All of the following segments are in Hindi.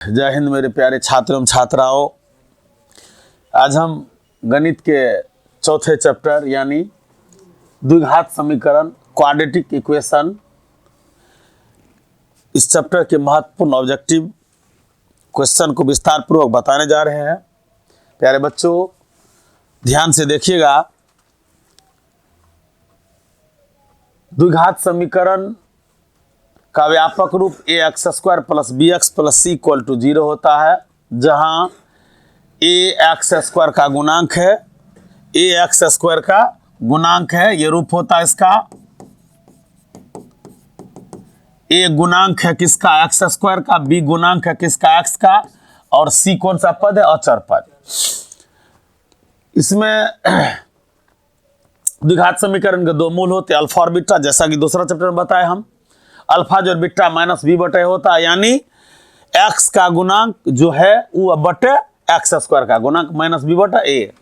जय हिंद मेरे प्यारे छात्रों एवं छात्राओं। आज हम गणित के चौथे चैप्टर यानी द्विघात समीकरण क्वाड्रेटिक इक्वेशन, इस चैप्टर के महत्वपूर्ण ऑब्जेक्टिव क्वेश्चन को विस्तार पूर्वक बताने जा रहे हैं। प्यारे बच्चों ध्यान से देखिएगा। द्विघात समीकरण का व्यापक रूप a x square plus b x plus c equal to 0 होता है, जहां ए एक्स स्क्वायर का गुणांक है, ए एक्स स्क्वायर का गुणांक है, ये रूप होता है इसका। ए गुणांक है किसका? एक्स स्क्वायर का। बी गुणांक है किसका? एक्स का। और सी कौन सा पद है? अचर पद। इसमें द्विघात समीकरण के दो मूल होते हैं, अल्फा और बीटा, जैसा कि दूसरा चैप्टर में बताए हम। अल्फा जो बीटा माइनस बी बटे होता है, यानी एक्स का गुणांक जो है वो बटे एक्स स्क्वायर का गुणांक माइनस बी बटा ए,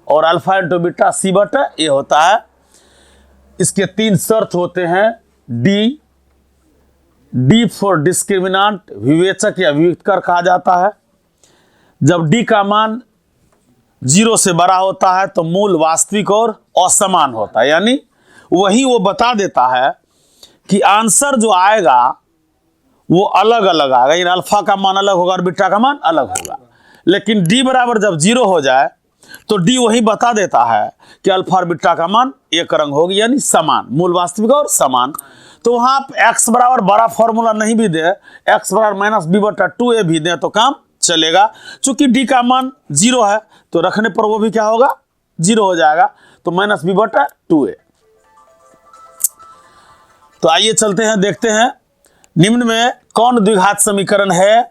और अल्फा इंटू बीटा सी बटे ए होता है। इसके तीन शर्त होते हैं। डी फॉर डिस्क्रिमिनेंट, विवेचक या विविक्तर कहा जाता है। जब डी का मान 0 से बड़ा होता है तो मूल वास्तविक और असमान होता है, यानी वही वो बता देता है कि आंसर जो आएगा वो अलग अलग आएगा, यानी अल्फा का मान अलग होगा और बीटा का मान अलग होगा। लेकिन डी बराबर जब 0 हो जाए तो डी वही बता देता है कि अल्फा और बीटा का मान एक रंग होगी, यानी समान, मूल वास्तविक और समान। तो वहां आप एक्स बराबर बड़ा फॉर्मूला नहीं भी दे, एक्स बराबर माइनस बी बटा 2a भी दे तो काम चलेगा। चूंकि डी का मान 0 है तो रखने पर वो भी क्या होगा? 0 हो जाएगा, तो माइनस बी बटा 2a। तो आइए चलते हैं, देखते हैं निम्न में कौन द्विघात समीकरण है।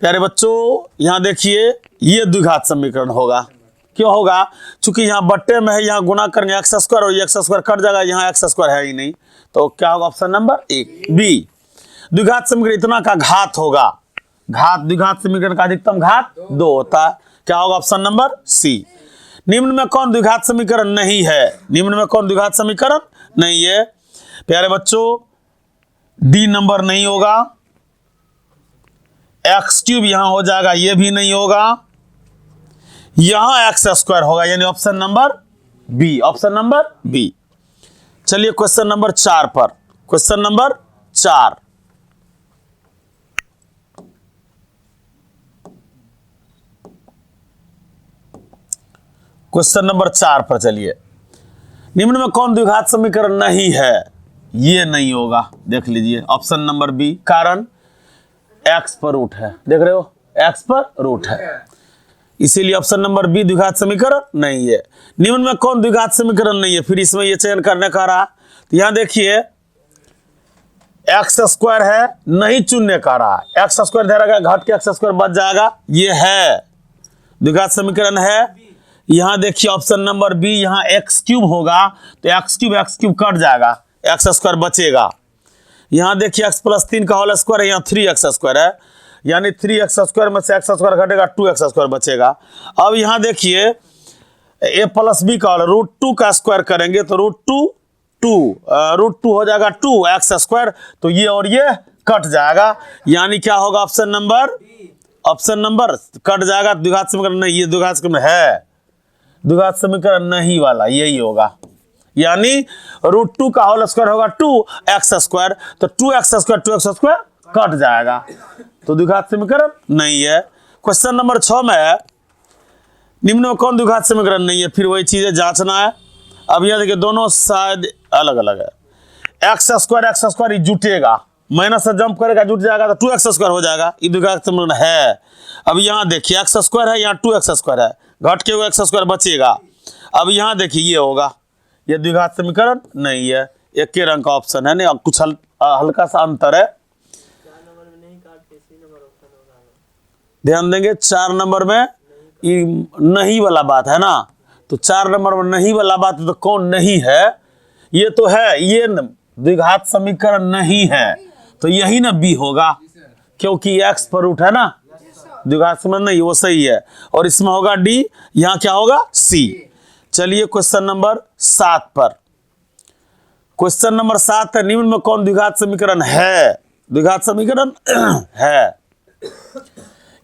प्यारे बच्चों यहां देखिए, ये द्विघात समीकरण होगा। क्यों होगा? चूंकि यहां बट्टे में है, यहां गुना करेंगे एक्स स्क्वायर और एक्स स्क्वायर कट जाएगा, यहां एक्स स्क्वायर है ही नहीं, तो क्या होगा? Option number 1 B. द्विघात समीकरण इतना का घात होगा। घात द्विघात समीकरण का अधिकतम घात 2 होता है, क्या होगा? Option number C. निम्न में कौन द्विघात समीकरण नहीं है? निम्न में कौन द्विघात समीकरण नहीं है? प्यारे बच्चों डी नंबर नहीं होगा, एक्स क्यूब यहां हो जाएगा, यह भी नहीं होगा, यहां एक्स स्क्वायर होगा, यानी option number B. Option number B. चलिए क्वेश्चन नंबर 4 पर। क्वेश्चन नंबर 4, क्वेश्चन नंबर 4 पर चलिए। निम्न में कौन द्विघात समीकरण नहीं है? ये नहीं होगा, देख लीजिए ऑप्शन नंबर बी। कारण एक्स पर रूट है, देख रहे हो एक्स पर रूट है, इसीलिए ऑप्शन नंबर बी द्विघात समीकरण नहीं है। निम्न में कौन द्विघात समीकरण नहीं है? फिर इसमें ये चयन करने का रहा, तो यहां देखिए एक्स स्क्वायर है, नहीं चुनने का रहा, एक्स स्क्वायर दे रहा, घट के एक्स स्क्वायर बच जाएगा, ये है द्विघात समीकरण है। यहां देखिए ऑप्शन नंबर बी, यहां एक्स क्यूब होगा तो एक्स क्यूब कट जाएगा, एक्स स्क्वायर बचेगा। यहां देखिए एक्स प्लस 3 का होल स्क्वायर है, यहाँ 3x स्क्वायर है, यानी 3x स्क्वायर में से एक्स स्क्वायर घटेगा, 2x स्क्वायर बचेगा। अब यहां देखिए a प्लस बी का होल √2 का स्क्वायर करेंगे तो √2 हो जाएगा 2x स्क्वायर, तो ये और ये कट जाएगा, यानी क्या होगा? ऑप्शन नंबर कट जाएगा। द्विघात समीकरण नहीं, ये द्विघात समीकरण है, द्विघात समीकरण नहीं वाला यही होगा, यानी √2 का होल स्क्वायर होगा 2x स्क्वायर, तो 2x स्क्वायर कट जाएगा, तो द्विघात समीकरण नहीं है। क्वेश्चन नंबर 6 में है, निम्न में कौन द्विघात समीकरण नहीं है? फिर वही चीजें जांचना है। अब यह देखिए दोनों शायद अलग अलग है, एक्स स्क्वायर जुटेगा, माइनस से जंप करेगा जुट जाएगा तो 2x स्क्वायर हो जाएगा, ये द्विघात समीकरण है। अब यहाँ देखिए एक्स स्क्वायर है, यहाँ 2x स्क्वायर है, घट के एक्स स्क्वायर बचेगा। अब यहाँ देखिए ये होगा, ये द्विघात समीकरण नहीं है, एक के रंग का ऑप्शन है, नहीं कुछ हल्का सा अंतर है। ध्यान देंगे 4 नंबर में नहीं वाला बात है ना, तो 4 नंबर में नहीं वाला बात है, तो कौन नहीं है? ये तो है, ये द्विघात समीकरण नहीं है, तो यही ना बी होगा, क्योंकि एक्स पर रूट है ना, द्विघात समीकरण नहीं, वो सही है। और इसमें होगा डी, यहां क्या होगा? सी। चलिए क्वेश्चन नंबर 7 पर। क्वेश्चन नंबर 7 है, निम्न में कौन द्विघात समीकरण है? द्विघात समीकरण है।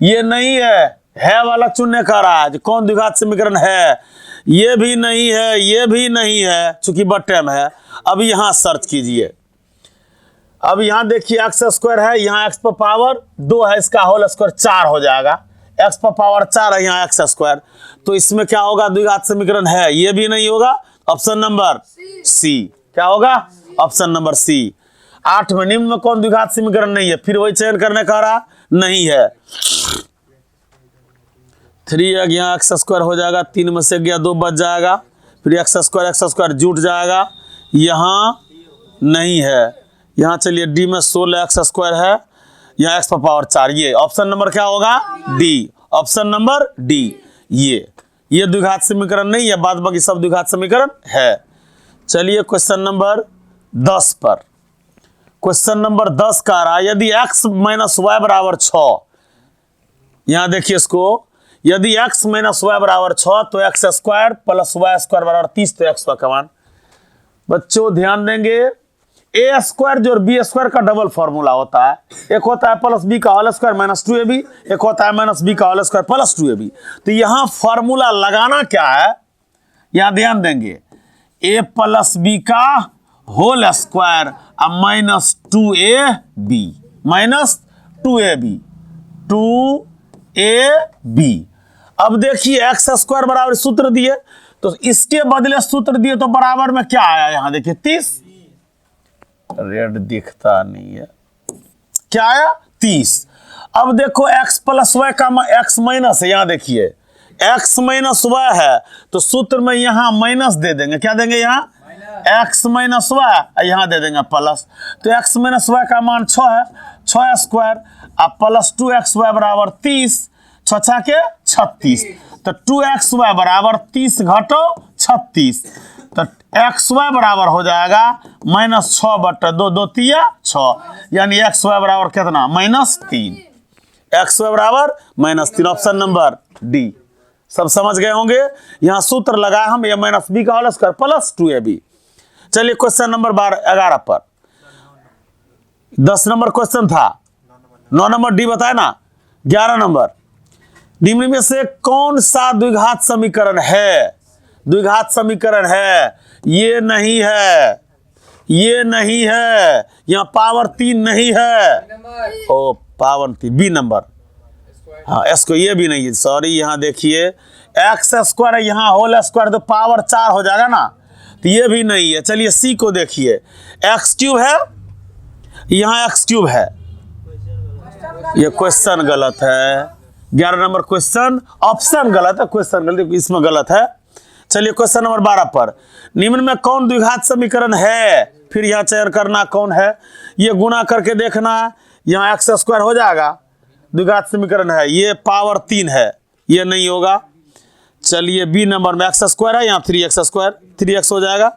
ये नहीं है वाला चुनने का रहा है कौन द्विघात समीकरण है, ये भी नहीं है, ये भी नहीं है, चूंकि बॉटम है। अब यहां सर्च कीजिए, अब यहां देखिए एक्स स्क्वायर है, यहां एक्स पर पावर 2 है, इसका होल स्क्वायर 4 हो जाएगा, एक्स पर पावर 4 है, यहाँ एक्स स्क्वायर, तो इसमें क्या होगा, द्विघात समीकरण है, ये भी नहीं होगा, ऑप्शन नंबर सी। क्या होगा, ऑप्शन नंबर सी। 8 में निम्न में कौन द्विघात समीकरण नहीं है, फिर वही चयन करने का रहा, नहीं है। 3 यहाँ एक्स स्क्वायर हो जाएगा, 3 में से गया 2 बच जाएगा, फिर एक्स स्क्वायर जुट जाएगा, यहाँ नहीं है। यहाँ चलिए डी में 16 एक्स स्क्वायर है, यहाँ एक्स पर पावर 4, ये ऑप्शन नंबर क्या होगा, डी, ऑप्शन नंबर डी। ये द्विघात समीकरण नहीं है, बाद बाकी सब द्विघात समीकरण है। चलिए क्वेश्चन नंबर 10 पर, क्वेश्चन नंबर 10 का रहा, यदि x माइनस वाई बराबर 6, यहां देखिए इसको, यदि x माइनस वाई बराबर 6 तो x square plus y square बराबर 30, तो एक्स का मान। बच्चों ध्यान देंगे, ए स्क्वायर जो बी स्क्वायर का डबल फॉर्मूला होता है, एक होता है प्लस बी का होल स्क्वायर माइनस 2ab, एक होता है माइनस बी का होल स्क्वायर प्लस 2ab। तो यहां फॉर्मूला लगाना क्या है, यहां ध्यान देंगे, ए प्लस बी का होल स्क्वायर अब minus 2ab, minus 2ab, 2ab। अब देखिए एक्स स्क्वायर बराबर सूत्र दिए, तो इसके बदले सूत्र दिए तो बराबर में क्या आया, यहां देखिए 30, रेड दिखता नहीं है, क्या आया 30। अब देखो x प्लस वाई का x माइनस है, यहां देखिए x माइनस वाई है, तो सूत्र में यहां माइनस दे देंगे, क्या देंगे यहाँ x माइनस वाई, यहां दे देंगे प्लस, तो x माइनस वाई का मान 6 है, 6 स्क्वायर अब प्लस 2xy बराबर 30, 6 के 36, तो 2xy बराबर 30 घटो 36, तो xy बराबर हो जाएगा माइनस 6/2, 2 तिया 6, यानी xy बराबर कितना, -3, xy बराबर -3, ऑप्शन नंबर डी। सब समझ गए होंगे, यहां सूत्र लगाया हम, ये माइनस बी का होल स्क्वायर प्लस 2ab। चलिए क्वेश्चन नंबर 11 पर, 10 नंबर क्वेश्चन था, 9 नंबर डी बताए ना, 11 नंबर, निम्न में से कौन सा द्विघात समीकरण है, द्विघात समीकरण है, ये नहीं है, ये नहीं है, यहां पावर 3 नहीं है, ओ पावर 3 बी नंबर, हाँ इसको, ये भी नहीं है, सॉरी, यहां देखिए एक्स स्क्वायर है, यहां होल स्क्वायर, तो पावर 4 हो जाएगा ना, तो ये भी नहीं है। चलिए सी को देखिए, एक्स क्यूब है, यहां एक्स क्यूब है, ये क्वेश्चन गलत है, 11 नंबर क्वेश्चन, ऑप्शन गलत है, क्वेश्चन गलत, इसमें गलत है। चलिए क्वेश्चन नंबर 12 पर, निम्न में कौन द्विघात समीकरण है, फिर यहां चयन करना कौन है, ये गुना करके देखना, यहां एक्स स्क्वायर हो जाएगा, द्विघात समीकरण है, ये पावर 3 है, ये नहीं होगा। चलिए बी नंबर में एक्स स्क्वायर है, यहाँ 3x स्क्वायर, 3x हो जाएगा,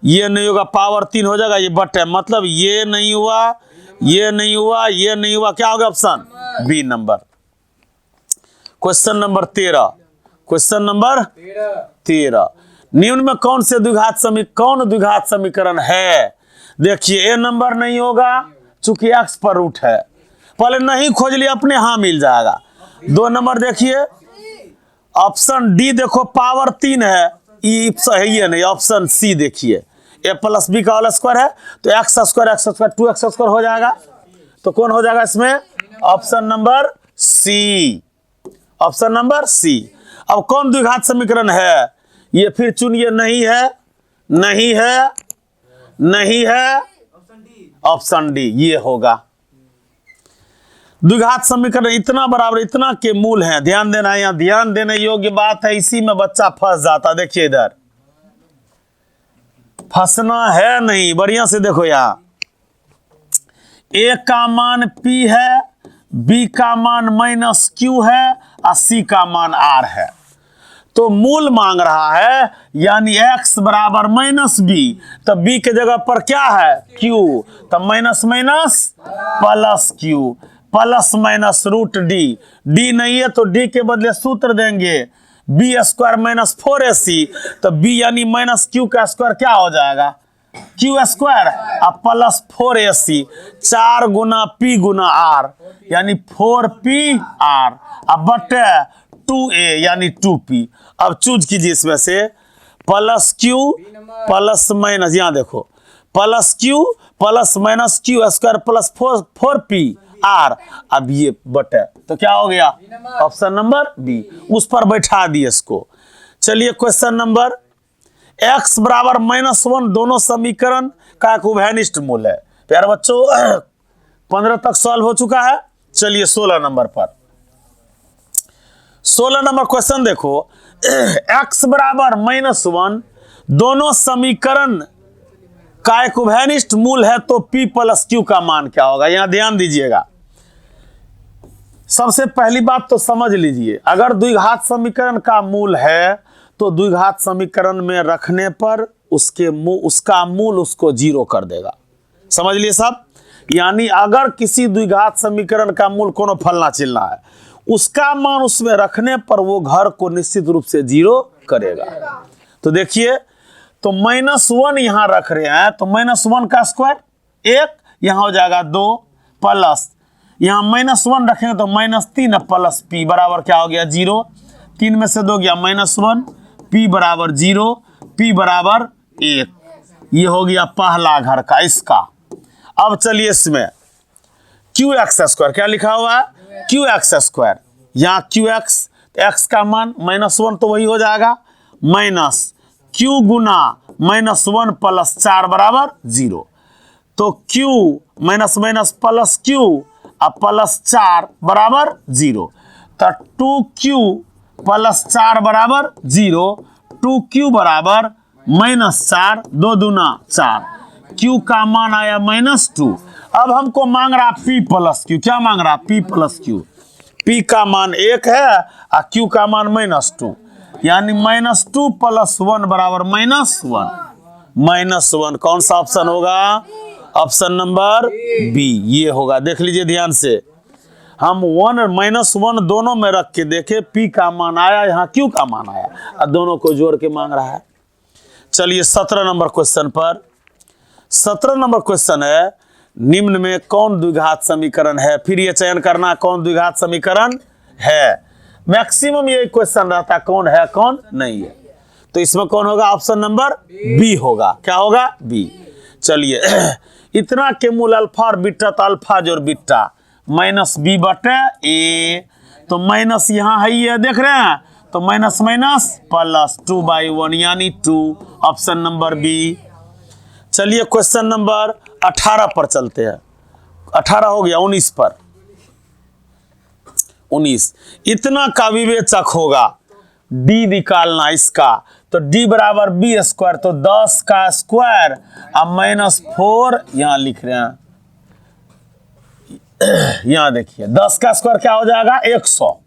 ये नहीं होगा, पावर 3 हो जाएगा, ये बट है, मतलब ये नहीं हुआ, ये नहीं हुआ, ये नहीं हुआ, क्या होगा option B number. Question number 13, question number 13, निम्न में कौन द्विघात समीकरण है, देखिए ए नंबर नहीं होगा, चूंकि एक्स पर रूट है, पहले नहीं खोज लिया अपने, हाँ मिल जाएगा। 2 नंबर देखिए, ऑप्शन डी देखो पावर 3 है, ये नहीं, ऑप्शन सी देखिए, ए प्लस बी का होल स्क्वायर है, तो एक्स स्क्वायर 2x स्क्वायर हो जाएगा, तो कौन हो जाएगा इसमें, ऑप्शन नंबर सी, ऑप्शन नंबर सी। अब कौन द्विघात समीकरण है, ये फिर चुनिए, नहीं है, नहीं है, नहीं है, ऑप्शन डी, ये होगा। द्विघात समीकरण इतना बराबर, इतना के मूल हैं, ध्यान देना, यहां ध्यान देने योग्य बात है, इसी में बच्चा फंस जाता। देखिए इधर फंसना है नहीं, बढ़िया से देखो, यहां ए का मान P है, B का मान -Q है, और C का मान R है, तो मूल मांग रहा है, यानी x बराबर -b, तो b के जगह पर क्या है q, तो minus minus plus q, plus minus root d, d नहीं है तो डी के बदले सूत्र देंगे, बी स्क्वायर -4ac, तो b यानी -q का स्क्वायर क्या हो जाएगा, क्यू स्क्वायर अब प्लस 4ac 4 गुना पी गुना आर यानी 4pr अब बटे 2a यानी 2p। अब चूज कीजिए इसमें से प्लस क्यू प्लस माइनस, यहां देखो plus Q plus minus Q square plus 4pr अब ये बटे तो क्या हो गया ऑप्शन नंबर बी, उस पर बैठा दिए इसको। चलिए क्वेश्चन नंबर x बराबर -1 दोनों समीकरण का एक उभयनिष्ठ मूल है। प्यारे बच्चों 15 तक सॉल्व हो चुका है। चलिए 16 नंबर पर 16 नंबर क्वेश्चन देखो x बराबर -1 दोनों समीकरण का एक उभयनिष्ठ मूल है तो p प्लस q का मान क्या होगा। यहां ध्यान दीजिएगा, सबसे पहली बात तो समझ लीजिए, अगर द्विघात समीकरण का मूल है तो द्विघात समीकरण में रखने पर उसका मूल उसको 0 कर देगा। समझ लिए सब, यानी अगर किसी द्विघात समीकरण का मूल कोनो फलना चिलना है उसका मान उसमें रखने पर वो घर को निश्चित रूप से 0 करेगा। तो देखिए तो -1 यहां रख रहे हैं तो -1 का स्क्वायर 1 यहां हो जाएगा 2 प्लस यहां -1 रखेंगे तो -3 प्लस p बराबर क्या हो गया 0, 3 में से 2 गया -1 p बराबर 0 p बराबर 1। ये हो गया पहला घर का इसका। अब चलिए इसमें qx² क्या लिखा हुआ है qx², यहाँ qx x का मान -1 तो वही हो जाएगा माइनस q गुना -1 प्लस 4 बराबर 0। तो q minus minus plus q अब प्लस 4 बराबर 0 तो 2q प्लस 4 बराबर 0, 2q बराबर -4 2 दूना 4, q का मान आया -2। अब हमको मांग रहा p प्लस q, क्या मांग रहा p प्लस q, p का मान 1 है और q का मान -2 यानी -2 प्लस 1 बराबर -1 कौन सा ऑप्शन होगा ऑप्शन नंबर बी ये होगा। देख लीजिए ध्यान से, हम 1 और -1 दोनों में रख के देखे p का मान आया यहाँ q का मान आया और दोनों को जोड़ के मांग रहा है। चलिए 17 नंबर क्वेश्चन पर 17 नंबर क्वेश्चन है निम्न में कौन द्विघात समीकरण है। फिर ये चयन करना कौन द्विघात समीकरण है, मैक्सिमम ये क्वेश्चन रहता कौन है कौन नहीं है। तो इसमें कौन होगा ऑप्शन नंबर बी होगा, क्या होगा बी। चलिए इतना के मूल अल्फा और बीटा तो अल्फा जोड़ बीटा -b बटे a तो माइनस यहाँ है ये देख रहे हैं तो माइनस माइनस प्लस 2/1 यानी 2 ऑप्शन नंबर बी। चलिए क्वेश्चन नंबर 18 पर चलते हैं, 18 हो गया 19 पर 19 इतना का विवेचक होगा d निकालना इसका तो d बराबर b² तो 10 का स्क्वायर अब -4 यहां लिख रहे हैं, यहां देखिए 10 का स्क्वायर क्या हो जाएगा 100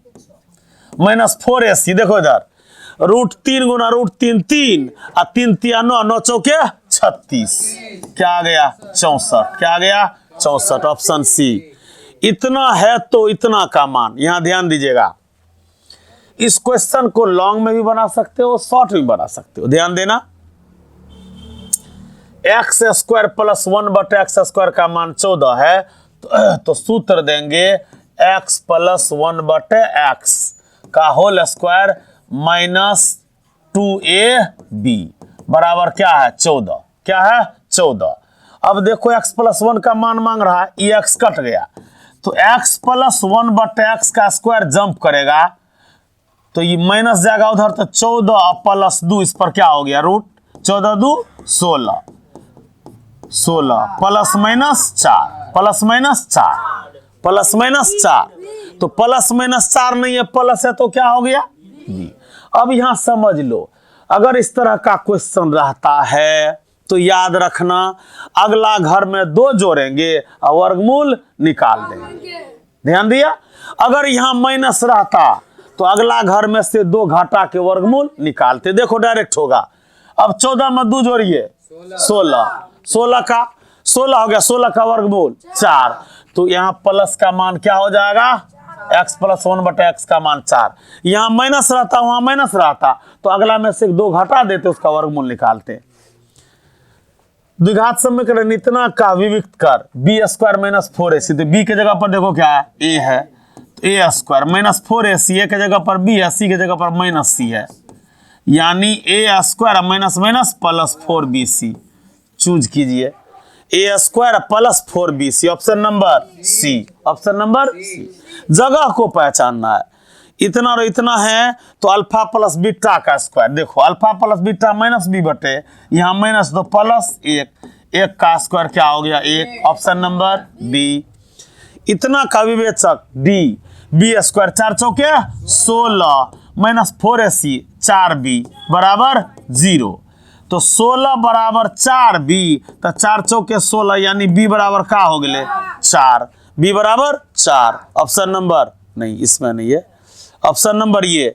-4ac देखो इधर √3 गुना √3 3 और 3 3 9 9 चौके 36 क्या आ गया 64, क्या आ गया 64 ऑप्शन सी। इतना है तो इतना का मान, यहां ध्यान दीजिएगा इस क्वेश्चन को लॉन्ग में भी बना सकते हो शॉर्ट में बना सकते हो, ध्यान देना। x² प्लस 1 बटे x² का मान 14 है तो सूत्र देंगे x प्लस 1 बटे x का होल स्क्वायर -2ab बराबर क्या है 14, क्या है 14। अब देखो x प्लस 1 का मान मांग रहा है, ये x कट गया तो x प्लस 1 बटे x का स्क्वायर जंप करेगा तो ये माइनस जाएगा उधर तो 14 प्लस 2 इस पर क्या हो गया √14 2 16 16 plus minus 4 plus minus 4 plus minus 4 तो प्लस माइनस 4 नहीं है प्लस है तो क्या हो गया जी। अब यहां समझ लो अगर इस तरह का क्वेश्चन रहता है तो याद रखना अगला घर में 2 जोड़ेंगे और वर्गमूल निकाल देंगे, ध्यान दिया। अगर यहां माइनस रहता तो अगला घर में से 2 घटा के वर्गमूल निकालते, देखो डायरेक्ट होगा। अब 14 में 2 जोड़िए 16 16 का 16 हो गया, 16 का वर्गमूल 4 तो यहाँ प्लस का मान क्या हो जाएगा x प्लस 1 बटे x का मान 4। यहाँ माइनस रहता वहां माइनस रहता तो अगला में से 2 घटा देते उसका वर्गमूल निकालते। द्विघात समीकरण इतना का विविक्त कर बी स्क्वायर माइनस 4ac, तो बी के जगह पर देखो क्या है, ए है, तो ए स्क्वायर माइनस 4ac, ए के जगह पर बी है, सी के जगह पर माइनस सी है, यानी a square minus minus plus 4bc। Choose कीजिए a square plus 4bc, option number C, option number c. जगह को पहचानना है, इतना और इतना है तो अल्फा प्लस बीटा का स्क्वायर, देखो alpha plus beta minus b बटे यहाँ माइनस तो प्लस एक, एक का स्क्वायर क्या हो गया, एक, ऑप्शन नंबर बी। इतना का विवेचक डी, बी स्क्वायर 4 चौके 16 माइनस 4ac 4b बराबर 0, तो 16 बराबर 4b, तो 4 चौके 16 यानी b बराबर का हो गए 4, b बराबर 4, ऑप्शन नंबर नहीं, इसमें नहीं है, ऑप्शन नंबर ये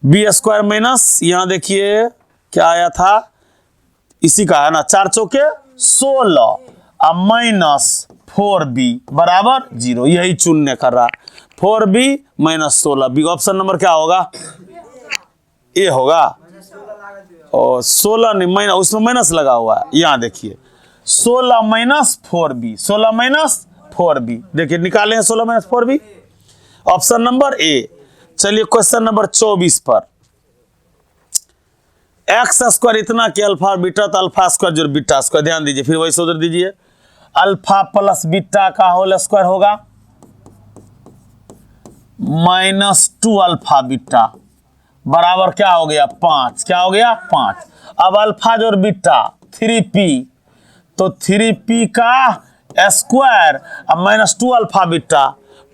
बी स्क्वायर माइनस, यहां देखिए क्या आया था, इसी का है ना, 4 चौके 16 अब माइनस 4b बराबर 0, यही चुनने कर रहा, 4b minus 16b, option number क्या होगा, ए होगा, और 16 नहीं माइनस, उसमें माइनस लगा हुआ है, यहां देखिए 16 माइनस 4b, 16 माइनस 4b, देखिए निकाले हैं 16 minus 4b, option number A. चलिए क्वेश्चन नंबर 24 पर, एक्स स्क्वायर इतना कि अल्फा और बीटा, तो अल्फा स्क्वायर जो बीटा स्क्वायर, ध्यान दीजिए, फिर वही सोच दीजिए, अल्फा प्लस बीटा का होल स्क्वायर होगा -2 अल्फा बीटा बराबर क्या हो गया 5, क्या हो गया 5। अब अल्फा जो बीटा 3p, तो 3p का स्क्वायर अब -2 अल्फा बीटा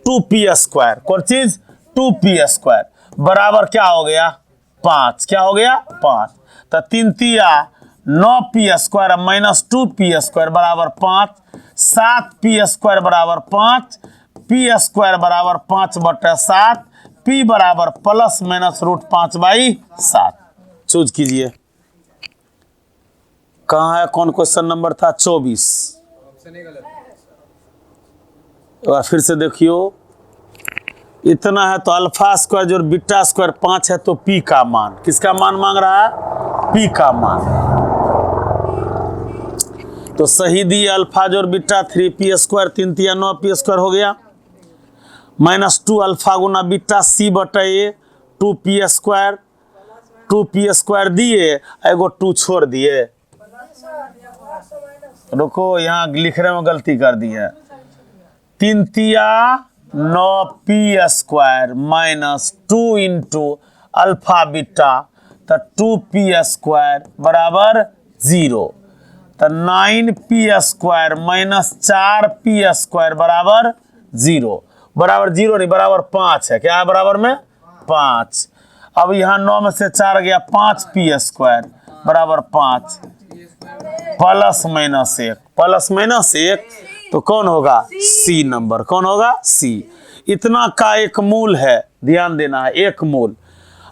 2p स्क्वायर, कौन चीज 2p स्क्वायर बराबर क्या हो गया 5, क्या हो गया 5, तो 3 तिया 9p स्क्वायर -2p स्क्वायर बराबर 5, 7p स्क्वायर बराबर 5, p स्क्वायर बराबर 5/7, p बराबर प्लस माइनस √5/7। चूज कीजिए कहाँ है, कौन क्वेश्चन नंबर था 24, और फिर से देखियो, इतना है तो अल्फा स्क्वायर जो बीटा स्क्वायर 5 है, तो p का मान, किसका मान मांग रहा है, p का मान, तो सही दिए अल्फा जो बीटा 3p स्क्वायर 3 तिया 9p स्क्वायर हो गया, -2 अल्फा गुना बीटा c बटे 2p स्क्वायर, 2p स्क्वायर दिए, एगो 2 छोड़ दिए, रुको यहाँ लिखने में गलती कर दी है, 3 तिया 9p square -2 into alpha beta, तो 2p स्क्वायर बराबर 0, तो 9p स्क्वायर -4p स्क्वायर बराबर 0, बराबर 0 नहीं बराबर 5 है, क्या है बराबर में 5। अब यहाँ 9 में से 4 गया 5p स्क्वायर बराबर 5 प्लस माइनस 1, प्लस माइनस 1, तो कौन होगा सी नंबर, कौन होगा सी। इतना का एक मूल है, ध्यान देना है, एक मूल।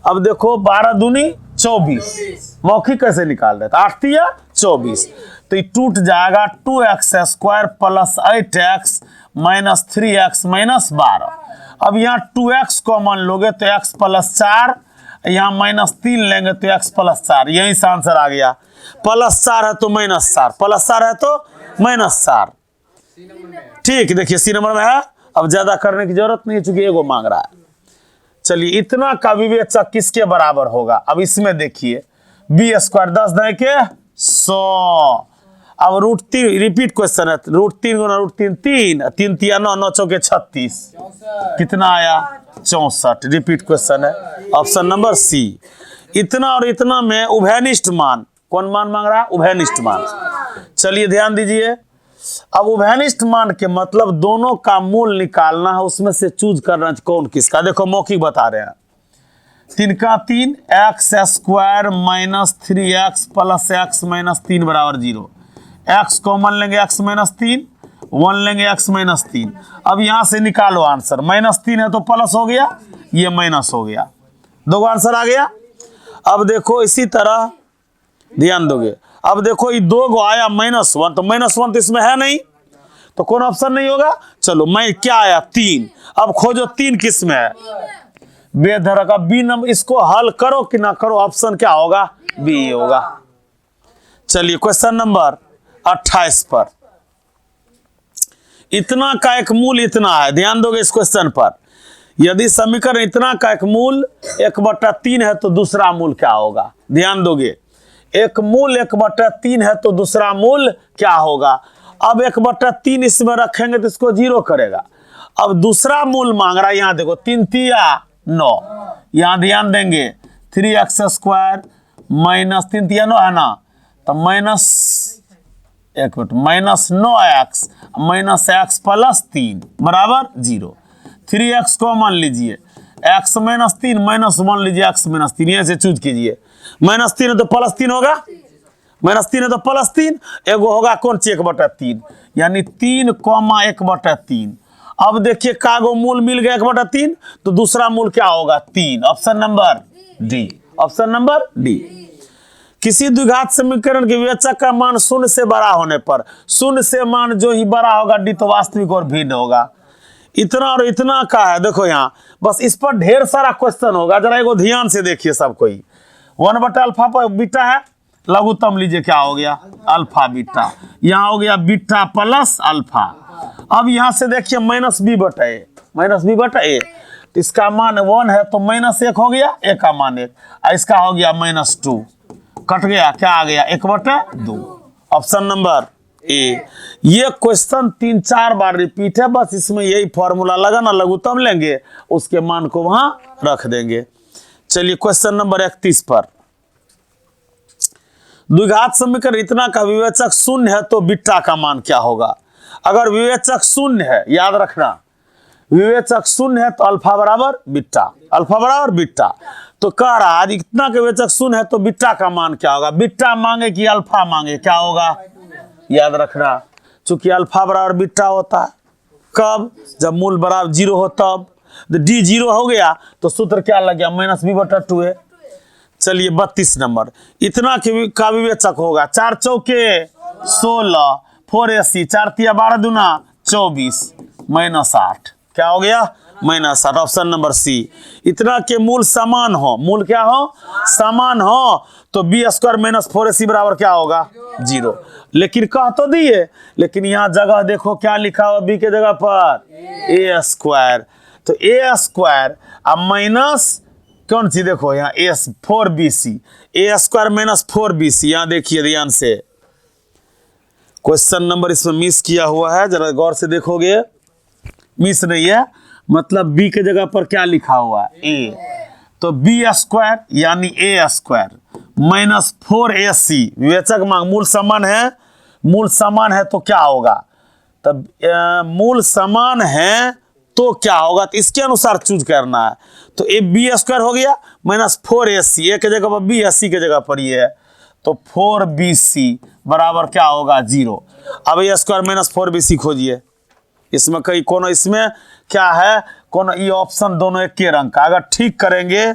अब देखो 12 दूनी 24, मौखिक कैसे निकाल रहे थे, 8 तिया 24, तो ये टूट जाएगा 2x square plus 8x minus 3x minus 12। अब यहाँ 2x कॉमन लोगे तो x प्लस 4, यहाँ -3 लेंगे तो x प्लस 4, यही से आंसर आ गया, +4 है तो -4, +4 है तो -4, ठीक। देखिए सी नंबर में है, अब ज्यादा करने की जरूरत नहीं है चूंकि एगो मांग रहा है। चलिए इतना का विवेचक किसके बराबर होगा, अब इसमें देखिए बी स्क्वायर 10 दे के 100, अब √3 रिपीट क्वेश्चन है, √3 गुना √3 3, 3 तिया 9, 9 चौके 36, कितना आया 64, रिपीट क्वेश्चन है, ऑप्शन नंबर सी। इतना और इतना में उभयनिष्ठ मान, कौन मान मांग रहा है उभयनिष्ठ मान। चलिए ध्यान दीजिए, अब उभयनिष्ठ मान के मतलब दोनों का मूल निकालना है, उसमें से चूज करना कौन किसका। देखो मौखिक बता रहे हैं, 3 का 3 x square -3x plus x -3 बराबर 0, x कॉमन लेंगे x -3, 1 लेंगे x -3। अब यहां से निकालो आंसर, -3 है तो प्लस हो गया, ये माइनस हो गया, दो आंसर आ गया। अब देखो इसी तरह ध्यान दोगे, अब देखो ये 2 गो आया -1, तो -1 तो इसमें है नहीं, तो कौन ऑप्शन नहीं होगा। चलो मैं क्या आया 3, अब खोजो 3 किस में है, बेधर का बी नंबर, इसको हल करो कि ना करो ऑप्शन क्या होगा बी होगा। चलिए क्वेश्चन नंबर 28 पर, इतना का एक मूल इतना है, ध्यान दोगे इस क्वेश्चन पर। यदि समीकरण इतना का एक मूल 1/3 है तो दूसरा मूल क्या होगा? ध्यान दोगे, एक मूल 1/3 है तो दूसरा मूल क्या होगा? अब 1/3 इसमें रखेंगे तो इसको 0 करेगा। अब दूसरा मूल मांग रहा है, यहां देखो 3 तिया 9, यहां ध्यान देंगे 3x² माइनस 3 तिया 9 है ना, तो -9x माइनस x प्लस 3 बराबर 0। 3x को मान लीजिए x माइनस 3 माइनस मान लीजिए x माइनस 3, ऐसे चूज कीजिए। -3 है तो +3 होगा, -3 है तो +3, एगो होगा कौन सी 1/3, यानी 3, 1/3। अब देखिए कागो मूल मिल गया 1/3, तो दूसरा मूल क्या होगा? 3। Option number D, option number D. किसी द्विघात समीकरण के विवेचक का मान 0 से बड़ा होने पर, 0 से मान जो ही बड़ा होगा डी तो वास्तविक और भिन्न होगा। इतना और इतना का है, देखो यहाँ बस इस पर ढेर सारा क्वेश्चन होगा, जरा एगो ध्यान से देखिए सब कोई। 1/अल्फा पर बीटा है, लघुत्तम लीजिए क्या हो गया? अल्फा बीटा, यहाँ हो गया बीटा प्लस अल्फा। अब यहाँ से देखिए -b/a, -b/a, तो इसका मान 1 है तो -1 हो गया, a का मान 1, इसका हो गया -2, कट गया, क्या आ गया? 1/2। Option number A. ये क्वेश्चन 3-4 बार रिपीट है, बस इसमें यही फॉर्मूला लगा ना, लघुत्तम लेंगे उसके मान को वहां रख देंगे। चलिए क्वेश्चन नंबर 31 पर, द्विघात समीकरण इतना का विवेचक 0 है तो बीटा का मान क्या होगा? अगर विवेचक 0 है, याद रखना विवेचक 0 है तो अल्फा बराबर बीटा, अल्फा बराबर बीटा। तो कह रहा आज इतना का विवेचक 0 है तो बीटा का मान क्या होगा? बीटा मांगे कि अल्फा मांगे, क्या होगा? याद रखना, चूंकि अल्फा बराबर बीटा होता है, कब? जब मूल बराबर 0 हो तब। डी 0 हो गया तो सूत्र क्या लग गया? -b/2a। चलिए 32 नंबर, इतना का विवेचक होगा 4 चौके 16, 4ac, 4 तिया 12 दूना 24, -8, क्या हो गया? -8। Option number C. इतना के मूल समान हो, मूल क्या हो? समान हो, तो b² - 4ac बराबर क्या होगा? 0। लेकिन कह तो दिए, लेकिन यहाँ जगह देखो क्या लिखा हुआ b के जगह पर? a², तो a² अब माइनस कौन सी देखो यहाँ 4bc, a² - 4bc, यहाँ देखिए ध्यान से, क्वेश्चन नंबर इसमें मिस किया हुआ है, जरा गौर से देखोगे, मिस नहीं है, मतलब b के जगह पर क्या लिखा हुआ है? a, तो b² यानी a² माइनस 4ac, विवेचक मांग मूल समान है, मूल समान है तो क्या होगा? तब मूल समान है तो क्या होगा? तो इसके अनुसार चूज करना है। तो ए b² हो गया -4ac, a के जगह पर b है, c के जगह पर ये है, तो 4bc बराबर क्या होगा? 0। अब a² - 4bc खोजिए, इसमें कई कोनो, इसमें क्या है? कोनो ये ऑप्शन दोनों एक के रंग का, अगर ठीक करेंगे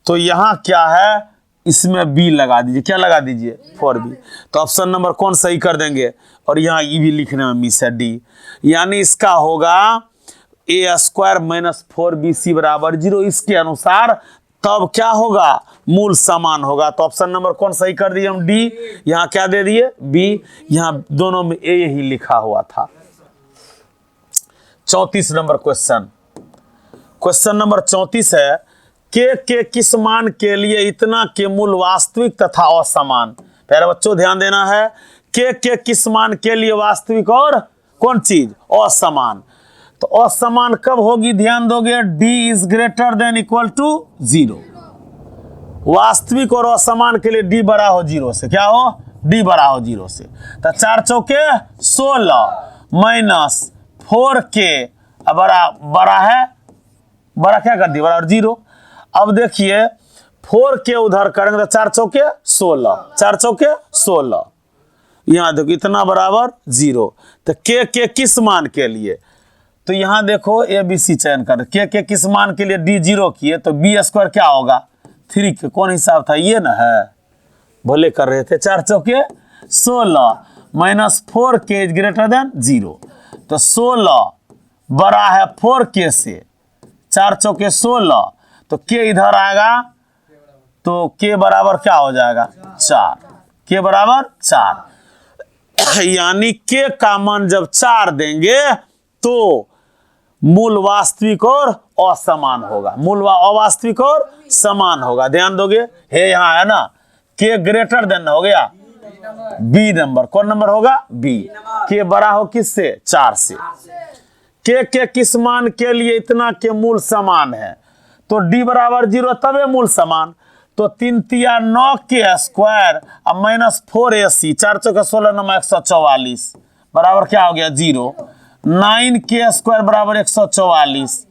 तो यहाँ क्या है? इसमें b लगा दीजिए, क्या लगा दीजिए? 4b। तो ऑप्शन नंबर कौन सही कर देंगे? और यहाँ ये भी लिखने में मिस है, डी, यानी इसका होगा a² - 4bc बराबर 0। इसके अनुसार तब क्या होगा? मूल समान होगा। तो ऑप्शन नंबर कौन सही कर दिए हम? डी। यहाँ क्या दे दिए? बी। यहाँ दोनों में ए ही लिखा हुआ था। 34 नंबर क्वेश्चन, क्वेश्चन नंबर 34 है, के किस मान के लिए इतना के मूल वास्तविक तथा असमान? प्यारे बच्चों ध्यान देना है, के किस मान के लिए वास्तविक और कौन चीज? असमान। तो असमान कब होगी? ध्यान दोगे, d > 0। वास्तविक और असमान के लिए d बड़ा हो 0 से, क्या हो? d बड़ा हो 0 से। तो 4 चौके 16 माइनस 4k बड़ा है, बड़ा क्या कर दिया? बराबर 0। अब देखिए 4k उधर करेंगे तो 4 चौके 16, 4 चौके 16, यहाँ देखो इतना बराबर 0। तो के किस मान के लिए? तो यहाँ देखो ABC चयन कर, के किस मान के लिए d 0 किए, तो b² क्या होगा? 3 के कौन हिसाब था? ये ना है, भले कर रहे थे। 4 चौके 16 माइनस 4k > 0, तो 16 बड़ा है 4k से, 4 चौके 16, तो k इधर आएगा तो k बराबर क्या हो जाएगा? 4। के बराबर 4, यानी के का मान जब 4 देंगे तो मूल वास्तविक और असमान होगा, मूल अवास्तविक और समान होगा। ध्यान दोगे, हे यहां है ना, के ग्रेटर देन हो गया बी नंबर, कौन नंबर होगा बी, के बड़ा हो किससे 4 से, के किस मान के लिए इतना के मूल समान है, तो डी बराबर 0 तबे मूल समान, तो 3 तिया 9 के स्क्वायर अब माइनस 4ac 4 चौके 16 9 144 बराबर क्या हो गया 0, 9 के स्क्वायर बराबर 144,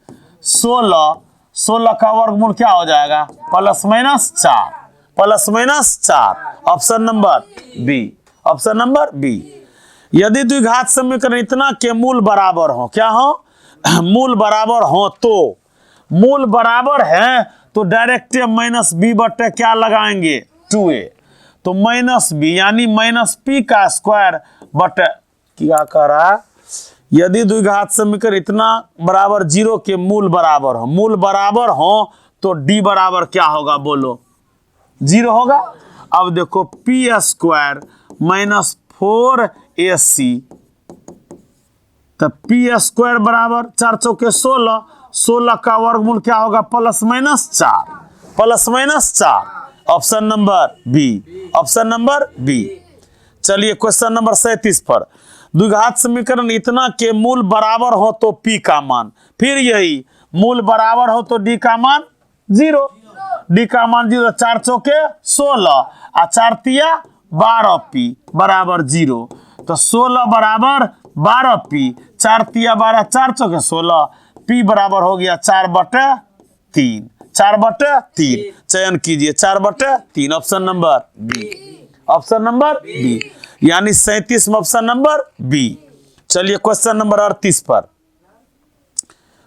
16 का वर्गमूल क्या हो जाएगा plus minus 4, option number B, option number B. यदि द्विघात समीकरण इतना के मूल बराबर हो, क्या हो मूल बराबर हो, तो मूल बराबर है तो डायरेक्ट माइनस बी बटे क्या लगाएंगे 2a, तो माइनस बी यानी माइनस पी का स्क्वायर बटे क्या कह रहा है, यदि द्विघात समीकरण इतना बराबर 0 के मूल बराबर हो, मूल बराबर हो तो डी बराबर क्या होगा बोलो 0 होगा। अब देखो पी स्क्वायर माइनस 4ac, तो पी स्क्वायर बराबर 4 चौके 16 का वर्गमूल क्या होगा plus minus 4, option number B, option number B. चलिए क्वेश्चन नंबर 37 पर, द्विघात समीकरण इतना के मूल बराबर हो तो पी का मान, फिर यही मूल बराबर हो तो डी का मान 0, डी का मान 0, 4 चौके 16 और 4 तिया 12p बराबर 0, तो 16 बराबर 12p, 4 तिया 12 4 चौके 16, p बराबर हो गया 4/3, 4/3 चयन कीजिए 4/3, option number B, option number B, यानी 37 में ऑप्शन नंबर बी। चलिए क्वेश्चन नंबर 38 पर,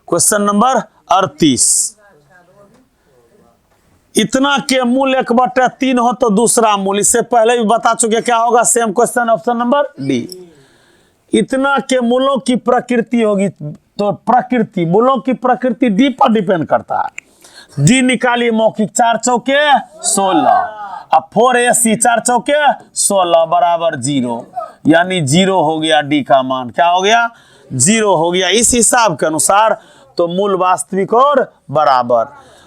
क्वेश्चन नंबर 38, इतना के मूल 1/3 हो तो दूसरा मूल, इससे पहले भी बता चुके क्या होगा, same question, option number D. इतना के मूलों की प्रकृति होगी, तो प्रकृति मूलों की प्रकृति डी पर डिपेंड करता है, डी निकालिए मौखिक 4 चौके 16, अब 4ac 4 चौके 16 बराबर 0, यानी 0 हो गया डी का मान, क्या हो गया 0 हो गया। इस हिसाब के अनुसार तो मूल वास्तविक और बराबर,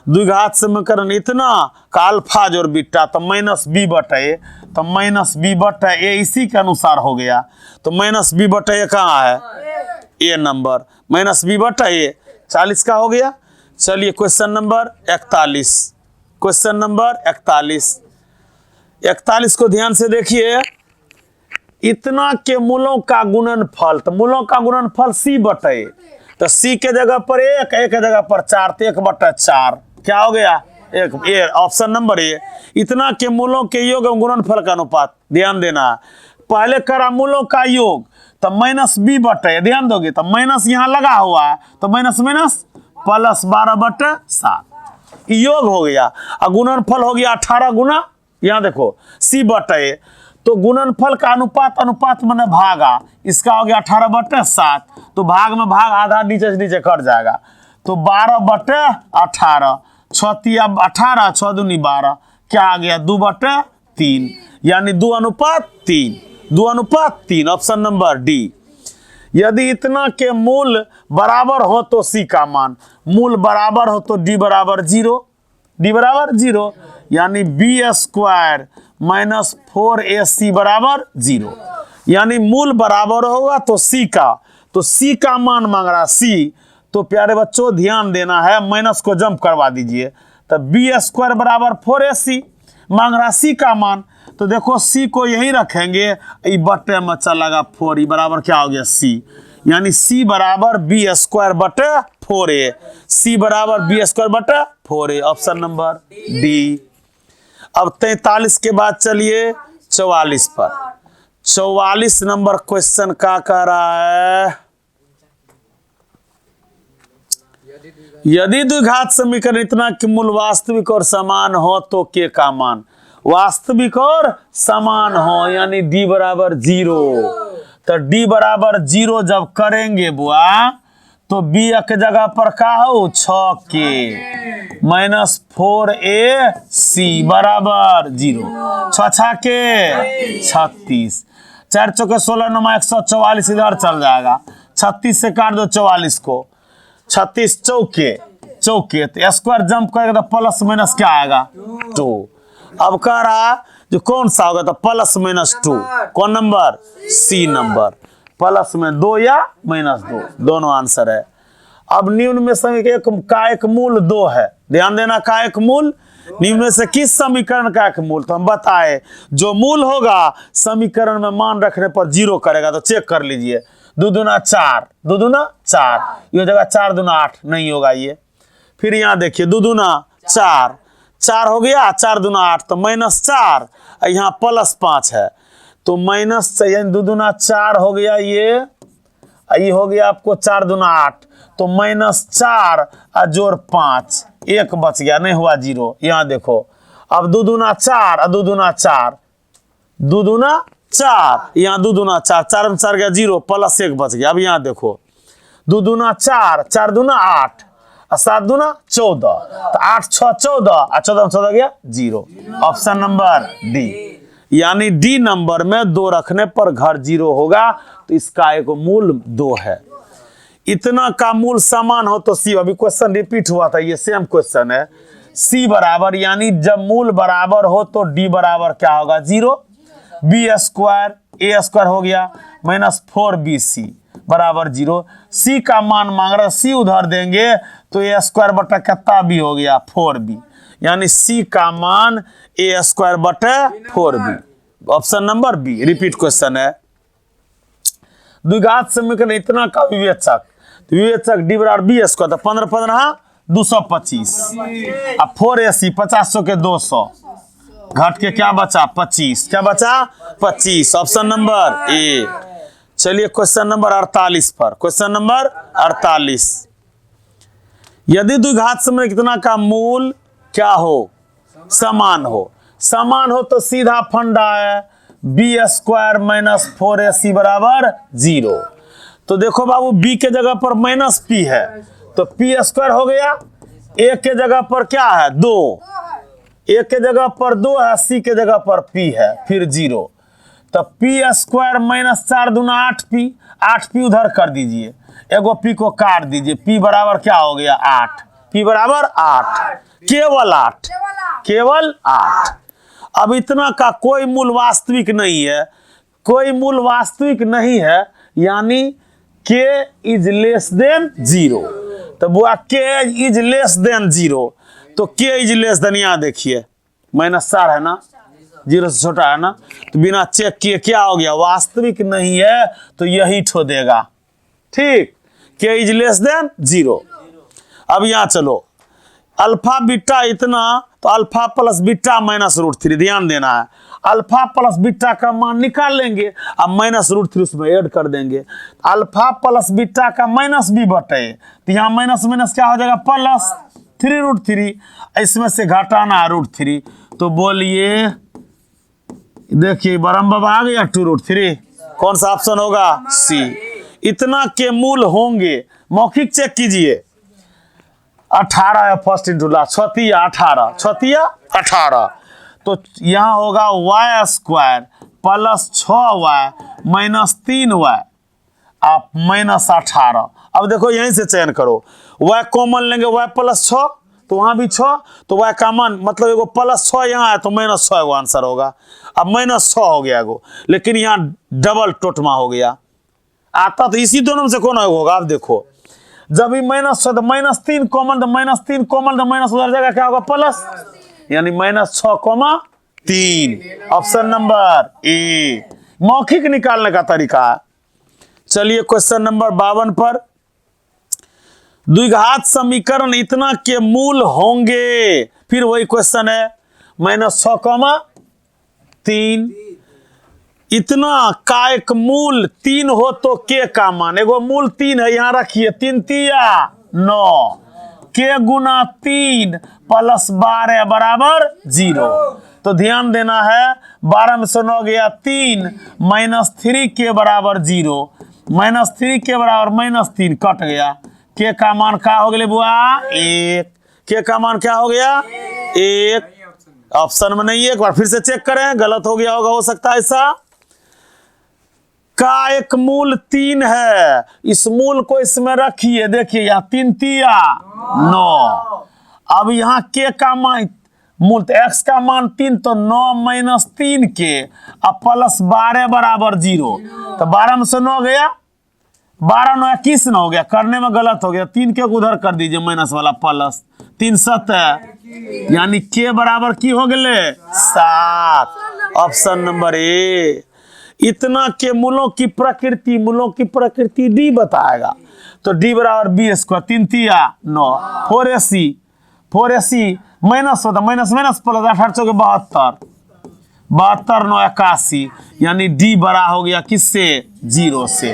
द्विघात समीकरण इतना का अल्फा जोड़ बीटा तो माइनस बी बटे ए, तो माइनस बी बटे ए इसी के अनुसार हो गया, तो माइनस बी बटे ए कहाँ है ए नंबर, माइनस बी बटे ए 40 का हो गया। चलिए क्वेश्चन नंबर 41, क्वेश्चन नंबर 41 को ध्यान से देखिए, इतना के मूलों का गुणनफल, तो मूलों का गुणनफल सी बटे, तो सी के जगह पर 1, ए के जगह पर 4, तो 1/4 क्या हो गया 1, ए ऑप्शन नंबर ए। इतना के मूलों के योग एवं गुणनफल का अनुपात, ध्यान देना, पहले करा मूलों का योग तो माइनस बी बटे, ध्यान दोगे तो माइनस यहाँ लगा हुआ है, तो माइनस माइनस प्लस 12/7 योग हो गया, और गुणनफल हो गया 18 गुना, यहाँ देखो सी बटे, तो गुणनफल का अनुपात मैंने भागा, इसका हो गया 18/7, तो भाग में भाग आधा नीचे से नीचे कट जाएगा, तो 12/18, 6 तिया 18, 6 दूनी 12, क्या आ गया 2/3, यानी 2:3, ऑप्शन नंबर डी। यदि इतना के मूल बराबर हो तो सी का मान, मूल बराबर हो तो डी बराबर 0, डी बराबर 0, यानी बी स्क्वायर माइनस 4ac बराबर 0, यानी मूल बराबर होगा तो सी का मान मांग रहा सी, तो प्यारे बच्चों ध्यान देना है, माइनस को जंप करवा दीजिए, तो बी स्क्वायर बराबर 4ac मांग रहा सी का मान, तो देखो सी को यही रखेंगे, बटे में चलेगा 4, बराबर क्या हो गया सी, यानी सी बराबर बी स्क्वायर बटे 4a, सी बराबर बी स्क्वायर बटे 4a, ऑप्शन नंबर डी। अब 43 के बाद चलिए 44 पर, 44 नंबर क्वेश्चन का कह रहा है, यदि द्विघात समीकरण इतना कि मूल वास्तविक और समान हो तो के का मान, वास्तविक और समान हो, यानी डी बराबर 0, तो डी बराबर 0 जब करेंगे बुआ तो बी के जगह पर का हो 6k माइनस 4ac बराबर 0। 6 के 36, 4 चौके 16 9 144 इधर चल जाएगा। 36 से काट दो 44 को, 36 चौके चौके तो स्क्वायर जंप करेगा तो प्लस माइनस क्या आएगा 2। अब कह रहा जो कौन सा होगा तो प्लस माइनस 2। कौन नंबर सी नंबर, प्लस में 2 या माइनस 2 दोनों आंसर है। अब निम्न में समीकरण का एक मूल 2 है, ध्यान देना का एक मूल निम्न में से किस समीकरण का एक मूल, तो हम बताए जो मूल होगा समीकरण में मान रखने पर 0 करेगा। तो चेक कर लीजिए 2 दूना 4, 2 दूना 4, ये जगह 4 दूना 8 नहीं होगा ये। फिर यहाँ देखिए 2 दूना 4, 4 हो गया, 4 दूना 8 तो माइनस 4, यहाँ प्लस 5 है तो माइनस 2 दूना 4 हो गया, ये हो गया आपको 4 दूना 8 तो माइनस 4 और जोड़ 5, 1 बच गया, नहीं हुआ 0। यहाँ देखो अब 2 दूना 4 और 2 दूना 4, 2 दूना 4, यहाँ 2 दूना 4, 4 में 4 गया 0 प्लस 1 बच गया। अब यहाँ देखो 2 दूना 4, 4 दूना 8 और 7 दूना 14 तो 8 6 14 और 14 में 14 गया 0। ऑप्शन नंबर डी, यानी डी नंबर में 2 रखने पर घर 0 होगा, तो इसका एक मूल 2 है। इतना का मूल समान हो तो सी, अभी क्वेश्चन रिपीट हुआ था, ये सेम क्वेश्चन है। सी बराबर यानी जब मूल बराबर हो तो डी बराबर क्या होगा 0, बी स्क्वायर ए स्क्वायर हो गया माइनस 4bc बराबर 0। सी का मान मांग रहा है, सी उधर देंगे तो ए स्क्वायर बटा कितना बी हो गया 4b, यानी सी का मान ए स्क्वायर बटे 4b। Option number B repeat question है। द्विघात समीकरण इतना का विवेचक, तो विवेचक डी बराबर बी स्क्वायर, तो 15 15 225 अब 4ac 50 के 200 घट के क्या बचा 25, क्या बचा 25। Option number A. चलिए क्वेश्चन नंबर 48 पर, क्वेश्चन नंबर 48, यदि द्विघात समीकरण कितना का मूल क्या हो समान हो, समान हो तो सीधा फंडा है बी स्क्वायर माइनस 4ac बराबर 0। तो देखो बाबू बी के जगह पर माइनस पी है तो पी स्क्वायर हो गया, ए के जगह पर क्या है 2, ए के जगह पर 2 है, सी के जगह पर पी है, फिर 0 तो पी स्क्वायर माइनस 4 दूना 8p, 8p उधर कर दीजिए, एगो पी को काट दीजिए, पी बराबर क्या हो गया 8, पी बराबर 8, केवल 8, केवल 8। अब इतना का कोई मूल वास्तविक नहीं है, कोई मूल वास्तविक नहीं है, यानी k इज लेस देन 0। तो बुआ k इज लेस देन 0, तो k इज लेस देन, यहाँ देखिए माइनस 4 है ना, 0 से छोटा है ना, तो बिना चेक किए क्या हो गया वास्तविक नहीं है, तो यही ठो देगा, ठीक, k इज लेस देन 0। अब यहाँ चलो अल्फा बीटा इतना, तो अल्फा प्लस बीटा माइनस √3, ध्यान देना है, अल्फा प्लस बीटा का मान निकाल लेंगे, अब माइनस √3 उसमें ऐड कर देंगे, अल्फा प्लस बीटा का माइनस b बटे, तो यहाँ माइनस माइनस क्या हो जाएगा प्लस 3√3, इसमें से घटाना है √3, तो बोलिए देखिए बरम बाबा आ गया 2√3, कौन सा ऑप्शन होगा सी। इतना के मूल होंगे, मौखिक चेक कीजिए 18 है फर्स्ट इंटू लास्ट, 18 18, तो यहाँ होगा y square plus 6y minus 3y आप माइनस 18। अब देखो यहीं से चयन करो, y कॉमन लेंगे, y प्लस 6 तो वहां भी 6, तो y का मान मतलब एगो प्लस 6 यहाँ है तो माइनस 6 एगो आंसर होगा। अब माइनस 6 हो गया एगो, लेकिन यहाँ डबल टोटमा हो गया, आता तो इसी दोनों में से कौन होगा। आप देखो जब भी माइनस 6 तो माइनस 3 कॉमन, तो माइनस 3 कॉमन, तो माइनस उधर जाएगा क्या होगा प्लस, यानी माइनस 6,3। ऑप्शन नंबर ए मौखिक निकालने का तरीका है। चलिए क्वेश्चन नंबर 52 पर, द्विघात समीकरण इतना के मूल होंगे, फिर वही क्वेश्चन है माइनस 6,3, इतना का एक मूल 3 हो तो के का मान, एगो मूल 3 है यहाँ रखिए, 3 तिया 9, के गुना 3 प्लस 12 बराबर 0। तो ध्यान देना है 12 में से 9 गया 3, माइनस 3 के बराबर 0, माइनस 3 के बराबर माइनस 3 कट गया, के का मान क्या हो गया बुआ 1, के का मान क्या हो गया 1, ऑप्शन में नहीं है। एक बार फिर से चेक करें, गलत हो गया होगा, हो सकता है ऐसा। का एक मूल 3 है, इस मूल को इसमें रखिए, देखिए यहाँ 3 तिया 9। अब यहाँ के का मान मूल तो x का मान 3, तो 9 - 3 के अब प्लस 12 बराबर 0, तो 12 में से 9 गया, 12 9 21 ना हो गया, करने में गलत हो गया, 3 के उधर कर दीजिए माइनस वाला, प्लस 3 7 है, यानी के बराबर की हो गए 7, ऑप्शन नंबर ए। इतना के मूलों की प्रकृति डी बताएगा, तो डी बराबर बी स्क्वायर 3 तिया 9, 4ac माइनस होता, माइनस माइनस प्लस 8 चौके 72, 72 9 81, यानी डी बड़ा हो गया किससे 0 से।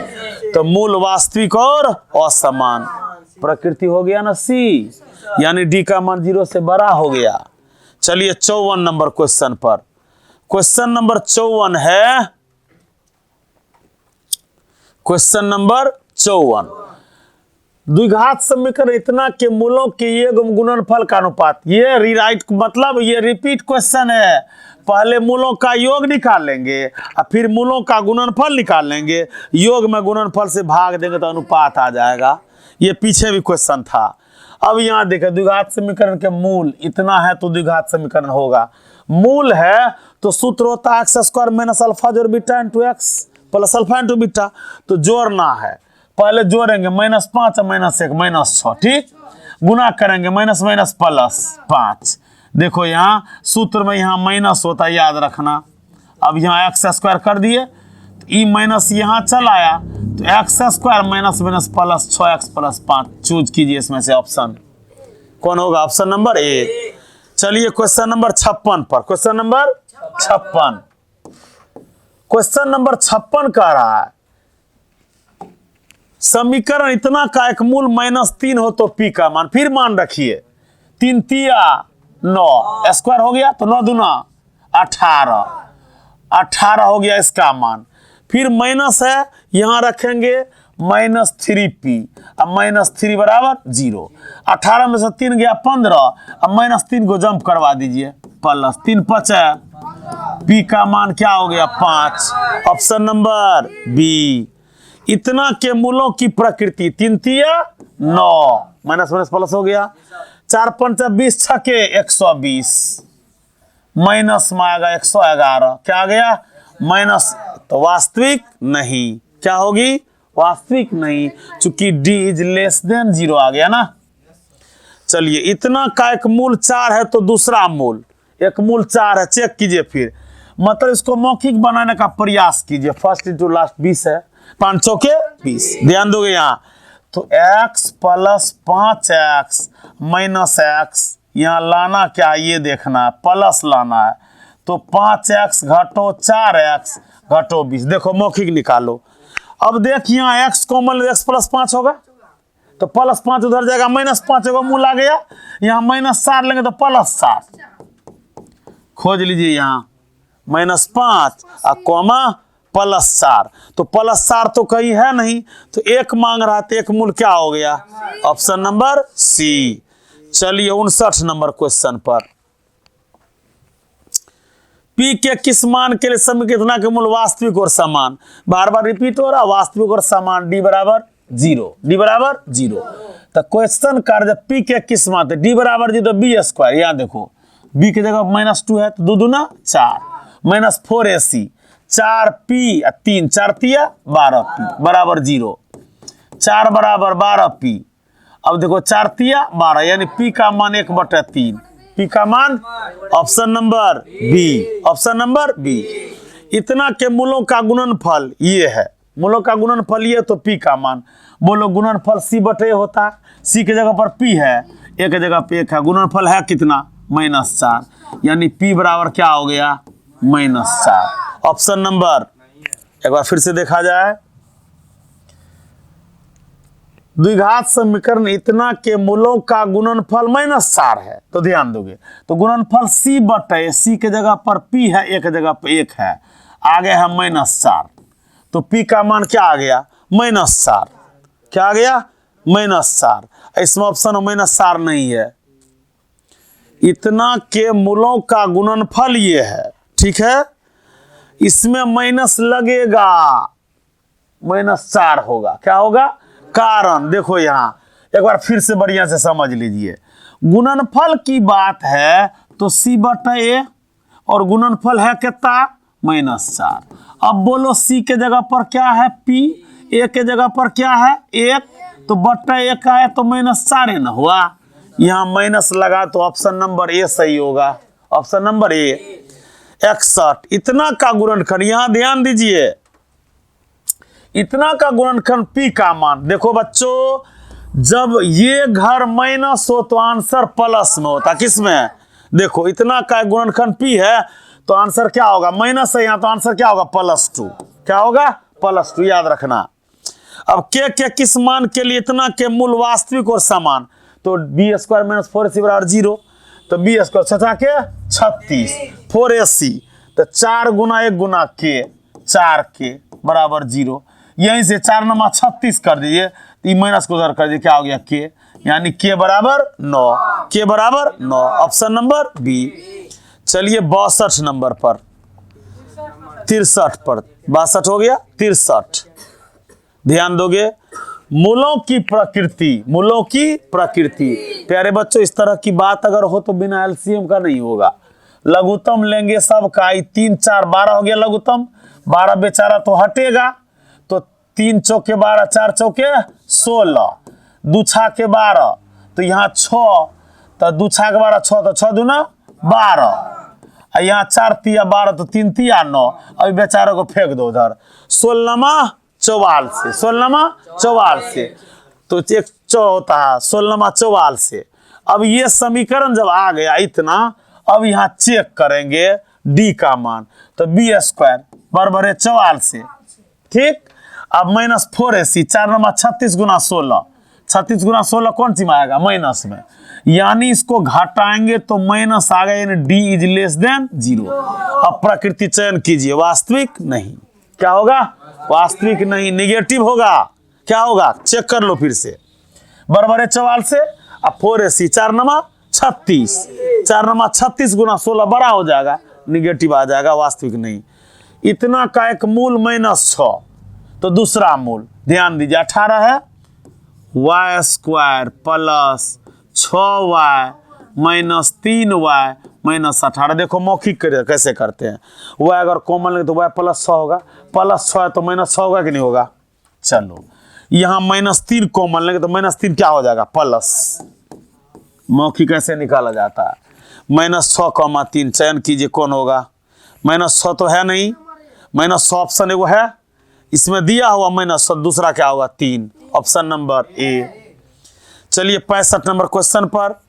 तो मूल वास्तविक और असमान प्रकृति हो गया ना सी, यानी डी का मान 0 से बड़ा हो गया। चलिए 54 नंबर क्वेश्चन पर, क्वेश्चन नंबर 54 है, क्वेश्चन नंबर 54, द्विघात समीकरण इतना के मूलों के ये गुणनफल का अनुपात, ये रीराइट मतलब ये रिपीट क्वेश्चन है, पहले मूलों का योग निकाल लेंगे और फिर मूलों का गुणनफल निकाल लेंगे, योग में गुणनफल से भाग देंगे तो अनुपात आ जाएगा। ये पीछे भी क्वेश्चन था। अब यहाँ देखें द्विघात समीकरण के मूल इतना है तो द्विघात समीकरण होगा, मूल है तो सूत्र होता है x² माइनस अल्फा जोड़ beta into x plus alpha into beta, तो जोड़ना है, पहले जोड़ेंगे -5 -1 -6, ठीक, गुना करेंगे माइनस माइनस प्लस 5, देखो यहाँ सूत्र में यहाँ माइनस होता है, याद रखना। अब यहाँ x² कर दिए, तो ई माइनस यहाँ चल आया, तो x² minus minus plus 6x plus 5, choose कीजिए इसमें से ऑप्शन कौन होगा, ऑप्शन नंबर ए। चलिए क्वेश्चन नंबर 56 पर, क्वेश्चन नंबर 56, क्वेश्चन नंबर 56 कह रहा है समीकरण इतना का एक मूल -3 हो तो पी का मान, फिर मान रखिए 3 तिया 9 स्क्वायर हो गया, तो 9 दूना 18 हो गया इसका मान, फिर माइनस है यहां रखेंगे -3p, अब -3 बराबर 0, 18 में से 3 गया 15, अब -3 को जंप करवा दीजिए, प्लस 3 5 है, पी का मान क्या हो गया 5, ऑप्शन नंबर बी। इतना के मूलों की प्रकृति 3 तिया 9 माइनस माइनस प्लस हो गया, 4 5 20 छके 120, माइनस में आएगा 111, क्या आ गया माइनस, तो वास्तविक नहीं, क्या होगी वास्तविक नहीं, चूंकि डी इज लेस देन 0 आ गया ना। चलिए इतना का एक मूल 4 है तो दूसरा मूल एक मूल 4 है, चेक कीजिए फिर, मतलब इसको मौखिक बनाने का प्रयास कीजिए, फर्स्ट इंटू लास्ट 20 है, 5 चौके 20, ध्यान दोगे यहाँ, तो x plus 5x minus x, यहाँ लाना क्या ये देखना है, प्लस लाना है, तो 5x घटो 4x घटो 20, देखो मौखिक निकालो। अब देख यहाँ x कॉमन x प्लस 5 होगा, तो प्लस 5 उधर जाएगा -5 होगा, मूल आ गया, यहाँ -4 लेंगे तो +7, खोज लीजिए यहाँ -5 और कॉमा +4, तो +4 तो कहीं है नहीं, तो एक मांग रहा था, एक मूल क्या हो गया, ऑप्शन नंबर सी। चलिए 59 नंबर क्वेश्चन पर, पी के किस मान के लिए समीकरण इतना के मूल वास्तविक और समान, बार बार रिपीट हो रहा, वास्तविक और समान, डी बराबर 0, डी बराबर 0, तो क्वेश्चन कर जब पी के किस मान डी बराबर 0 b², यहाँ देखो b की जगह -2 है, तो 2 दूना 4 -4ac 4p 3 4 तिया 12p बराबर 0, 4 बराबर 12p, अब देखो 4 तिया 12, यानी p का मान 1/3, p का मान option number B, option number B. इतना के मूलों का गुणनफल ये है, मूलों का गुणनफल ये, तो p का मान, बोलो गुणनफल c/a होता है, c की जगह पर p है, a की जगह पे 1 है, गुणनफल है कितना -4, यानी p बराबर क्या हो गया -4, ऑप्शन नंबर, एक बार फिर से देखा जाए, द्विघात समीकरण इतना के मूलों का गुणनफल -4 है, तो ध्यान दोगे, तो गुणनफल c/a, c के जगह पर p है, a के जगह पर 1 है, आगे है -4, तो p का मान क्या आ गया -4, क्या आ गया -4, इसमें ऑप्शन -4 नहीं है। इतना के मूलों का गुणनफल ये है, ठीक है, इसमें माइनस लगेगा, -4 होगा। क्या होगा? कारण देखो यहां एक बार फिर से बढ़िया से समझ लीजिए, गुणनफल की बात है तो c/a और गुणनफल है कितना? -4। अब बोलो c के जगह पर क्या है? p, a के जगह पर क्या है? 1, तो बट्टा 1 है तो -4 न हुआ, यहां माइनस लगा तो ऑप्शन नंबर ए सही होगा। Option number A 61। इतना का गुणनखंड, यहां ध्यान दीजिए, इतना का गुणनखंड p का मान, देखो बच्चों जब ये घर माइनस हो तो आंसर प्लस में होता, किसमें? देखो इतना का गुणनखंड p है तो आंसर क्या होगा? माइनस है यहाँ तो आंसर क्या होगा? +2। क्या होगा? +2, याद रखना। अब के किस मान के लिए इतना के मूल वास्तविक और समान, तो b² - 4ac = 0, तो b² 6 के 36, 4ac, तो 4 गुना 1 गुना k, 4k बराबर 0। यहीं से 4 × 36 कर दीजिए, तो माइनस को उधर कर दीजिए, क्या हो गया? k, यानी k बराबर 9, k बराबर 9, ऑप्शन नंबर बी। चलिए 62 नंबर पर, 63 पर, 62 हो गया, 63 ध्यान दोगे। मूलों की प्रकृति, मूलों की प्रकृति, प्यारे बच्चों इस तरह की बात अगर हो तो बिना एलसीएम का नहीं होगा। लघुत्तम लेंगे सब का, 3 4 12 हो गया लघुत्तम, 12 बेचारा तो हटेगा, तो 3 चौके 12, 4 चौके 16, 2 छाके 12, तो यहाँ 6, तो 2 छाके 12 6, तो 6 दूना 12, यहाँ 4 तिया 12, तो 3 तिया 9, अभी बेचारे को फेंक दो उधर, 16 44, 16 44, तो एक होता है 16 44। अब ये समीकरण जब आ गया इतना, अब यहाँ चेक करेंगे डी का मान, तो b² बराबर है 44, ठीक। अब -4ac, 4 × 36 × 16, 36 × 16 कौन सी में आएगा? माइनस में, यानी इसको घटाएंगे तो माइनस आ गया, यानी d > 0। अब प्रकृति चयन कीजिए, वास्तविक नहीं, क्या होगा? वास्तविक नहीं, निगेटिव होगा। क्या होगा? चेक कर लो फिर से, बराबर है 44 से, अब 4ac, 4 × 36, 4 × 36 × 16 बड़ा हो जाएगा, निगेटिव आ जाएगा, वास्तविक नहीं। इतना का एक मूल -6, तो दूसरा मूल ध्यान दीजिए 18 है, y² + 6y - 3y - 18। देखो मौखिक कैसे करते हैं, y अगर कॉमन लेंगे तो y +6 होगा, +6 है तो -6 होगा कि नहीं होगा? चलो यहाँ -3 कॉमन लेंगे तो -3 क्या हो जाएगा? प्लस। मौखिक कैसे निकाला जाता है? -6, 3 चयन कीजिए, कौन होगा? -6 तो है नहीं, -6 ऑप्शन एगो है, इसमें दिया हुआ -6, दूसरा क्या होगा? 3, ऑप्शन नंबर ए। चलिए 65 नंबर क्वेश्चन पर,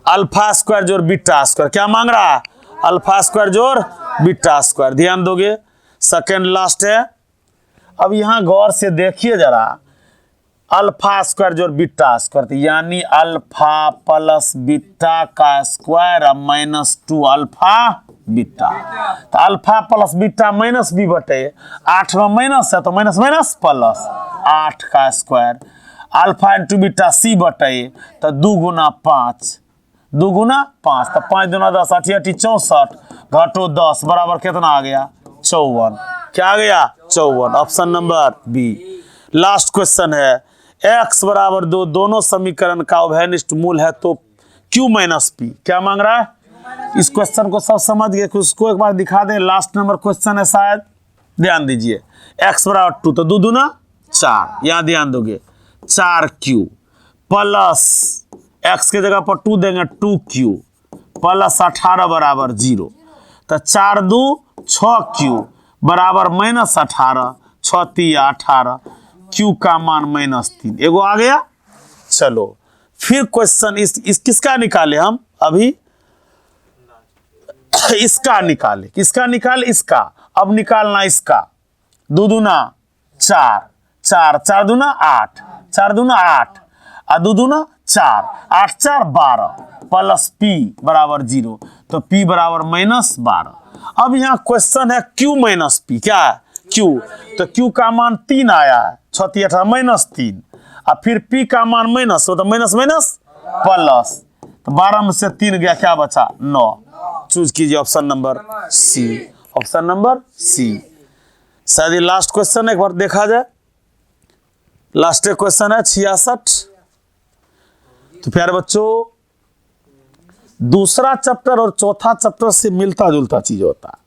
α² जोड़ β², क्या मांग रहा है? α² जोड़ β², ध्यान दोगे, सेकेंड लास्ट है। अब यहां गौर से देखिए जरा, α² जोड़ β², यानी अल्फा प्लस बीटा का स्क्वायर -2 अल्फा बीटा, तो अल्फा प्लस बीटा -b/8 में माइनस है तो माइनस माइनस प्लस, 8 का स्क्वायर, अल्फा × बीटा c/a, तो 2 × 5, 2 × 5, तो 5 दूना 10, 8 × 64, घटो 10 बराबर कितना आ गया? 54। क्या आ गया? 54, option number B. Last question है, x = 2 दोनों समीकरण का उभयनिष्ठ मूल है तो q - p, क्या मांग रहा है? इस क्वेश्चन को सब समझ गए, उसको एक बार दिखा दें, लास्ट नंबर क्वेश्चन है शायद, ध्यान दीजिए। x = 2, तो 2 दूना 4, यहाँ ध्यान दोगे, 4q प्लस x के जगह पर 2 देंगे, 2q प्लस 18 बराबर 0, तो 4 2 6q बराबर -18, 6 3 18, q का मान -3, एगो आ गया। चलो फिर क्वेश्चन इस किसका निकाले हम? अभी इसका निकाले, किसका निकाले? इसका। अब निकालना इसका, 2 दूना 4, 4 4 दूना 8, 4 दूना 8, 2 दूना 4, 8 4 12, प्लस p बराबर 0, तो p बराबर -12। अब यहाँ क्वेश्चन है q - p, क्या है? q, तो q का मान 3 आया है, 6 3 18 -3, और फिर p का मान माइनस हो तो माइनस माइनस प्लस, तो 12 में से 3 गया, क्या बचा 9। चूज कीजिए ऑप्शन नंबर सी, ऑप्शन नंबर सी। शायद ये लास्ट क्वेश्चन एक बार देखा जाए, लास्ट क्वेश्चन है 66। तो प्यारे बच्चों, दूसरा चैप्टर और चौथा चैप्टर से मिलता जुलता चीज होता है।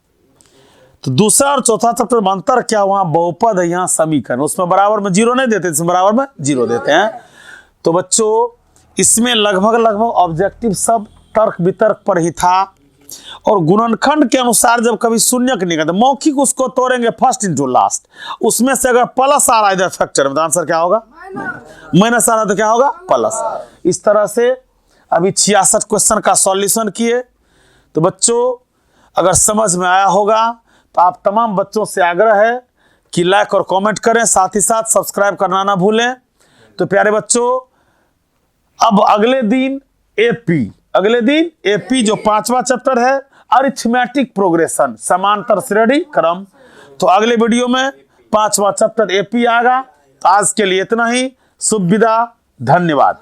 तो दूसरा और चौथा चैप्टर में अंतर क्या, वहां बहुपद है, यहाँ समीकरण, उसमें बराबर में 0 नहीं देते, इसमें बराबर में 0 देते हैं। तो बच्चों इसमें लगभग ऑब्जेक्टिव सब तर्क वितर्क पर ही था, और गुणनखंड के अनुसार जब कभी शून्यक निकलता, मौखिक उसको तोड़ेंगे फर्स्ट इंटू लास्ट, उसमें से अगर प्लस आ रहा है इधर फैक्टर में तो आंसर क्या होगा, माइनस आ रहा है तो क्या होगा, प्लस। इस तरह से अभी 66 क्वेश्चन का सॉल्यूशन किए। तो बच्चों अगर समझ में आया होगा तो आप तमाम बच्चों से आग्रह है कि लाइक और कमेंट करें, साथ ही साथ सब्सक्राइब करना ना भूलें। तो प्यारे बच्चों अब अगले दिन एपी जो 5वां चैप्टर है, अरिथमेटिक प्रोग्रेशन, समांतर श्रेणी क्रम। तो अगले वीडियो में 5वां चैप्टर एपी आएगा। तो आज के लिए इतना ही, शुभ विदा, धन्यवाद।